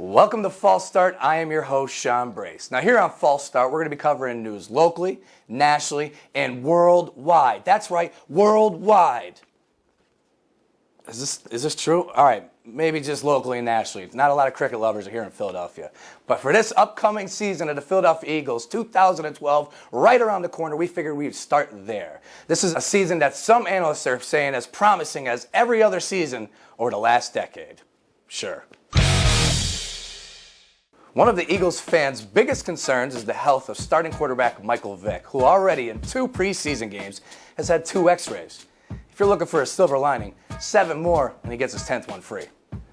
Welcome to False Start. I am your host, Sean Brace. Now here on False Start, we're going to be covering news locally, nationally, and worldwide. That's right, worldwide. Is this true? All right, maybe just locally and nationally. Not a lot of cricket lovers are here in Philadelphia. But for this upcoming season of the Philadelphia Eagles, 2012, right around the corner, we figured we'd start there. This is a season that some analysts are saying as promising as every other season over the last decade. Sure. One of the Eagles fans' biggest concerns is the health of starting quarterback Michael Vick, who already in 2 preseason games has had 2 x-rays. If you're looking for a silver lining, 7 more and he gets his 10th one free.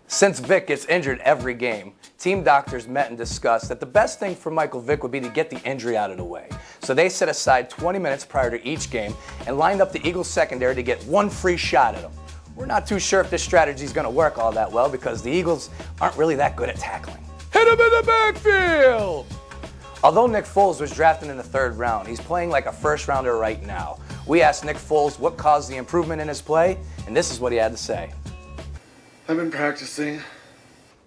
Since Vick gets injured every game, team doctors met and discussed that the best thing for Michael Vick would be to get the injury out of the way. So they set aside 20 minutes prior to each game and lined up the Eagles secondary to get 1 free shot at him. We're not too sure if this strategy is going to work all that well because the Eagles aren't really that good at tackling. Hit him in the backfield! Although Nick Foles was drafted in the 3rd round, he's playing like a first-rounder right now. We asked Nick Foles what caused the improvement in his play, and this is what he had to say. I've been practicing.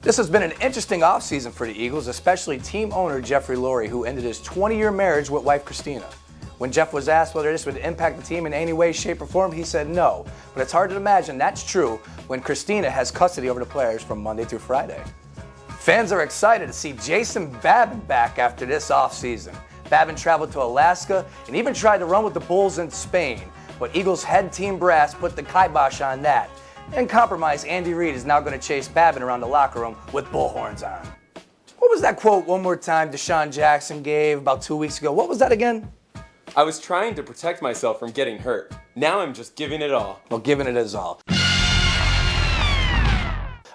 This has been an interesting offseason for the Eagles, especially team owner Jeffrey Lurie, who ended his 20-year marriage with wife Christina. When Jeff was asked whether this would impact the team in any way, shape, or form, he said no. But it's hard to imagine that's true when Christina has custody over the players from Monday through Friday. Fans are excited to see Jason Babin back after this offseason. Babin traveled to Alaska and even tried to run with the Bulls in Spain, but Eagles head team brass put the kibosh on that. And compromised Andy Reid is now going to chase Babin around the locker room with bullhorns on. What was that quote one more time DeSean Jackson gave about 2 weeks ago? What was that again? I was trying to protect myself from getting hurt. Now I'm just giving it all. Well, giving it is all.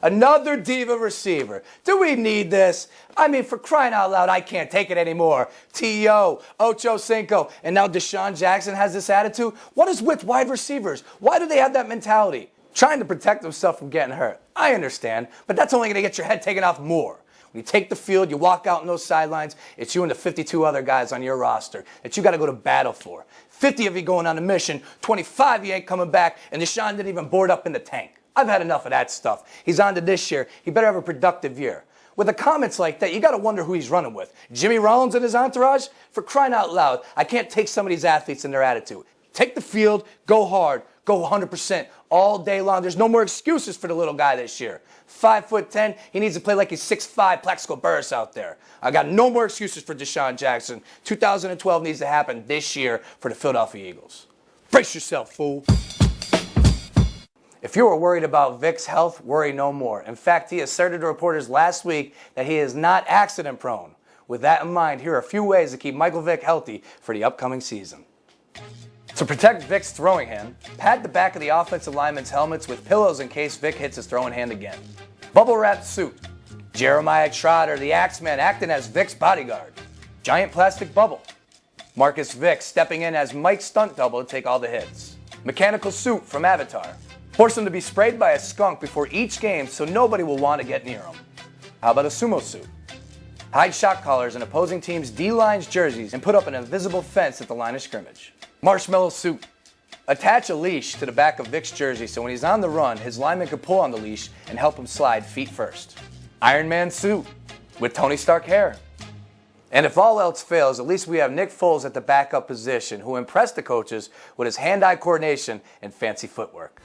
Another diva receiver. Do we need this? I mean, for crying out loud, I can't take it anymore. T.O., Ocho Cinco, and now DeSean Jackson has this attitude? What is with wide receivers? Why do they have that mentality? Trying to protect themselves from getting hurt. I understand, but that's only going to get your head taken off more. When you take the field, you walk out on those sidelines, it's you and the 52 other guys on your roster that you got to go to battle for. 50 of you going on a mission, 25 of you ain't coming back, and DeSean didn't even board up in the tank. I've had enough of that stuff. He's on to this year. He better have a productive year. With the comments like that, you got to wonder who he's running with. Jimmy Rollins and his entourage? For crying out loud, I can't take some of these athletes and their attitude. Take the field, go hard, go 100% all day long. There's no more excuses for the little guy this year. 5'10", he needs to play like he's 6'5", Plexico Burris out there. I got no more excuses for DeSean Jackson. 2012 needs to happen this year for the Philadelphia Eagles. Brace yourself, fool. If you were worried about Vick's health, worry no more. In fact, he asserted to reporters last week that he is not accident-prone. With that in mind, here are a few ways to keep Michael Vick healthy for the upcoming season. To protect Vick's throwing hand, pad the back of the offensive linemen's helmets with pillows in case Vick hits his throwing hand again. Bubble-wrapped suit. Jeremiah Trotter, the Axeman, acting as Vick's bodyguard. Giant plastic bubble. Marcus Vick stepping in as Mike's stunt double to take all the hits. Mechanical suit from Avatar. Force him to be sprayed by a skunk before each game so nobody will want to get near him. How about a sumo suit? Hide shot callers in opposing teams' D-line's jerseys and put up an invisible fence at the line of scrimmage. Marshmallow suit. Attach a leash to the back of Vick's jersey so when he's on the run, his lineman can pull on the leash and help him slide feet first. Iron Man suit with Tony Stark hair. And if all else fails, at least we have Nick Foles at the backup position who impressed the coaches with his hand-eye coordination and fancy footwork.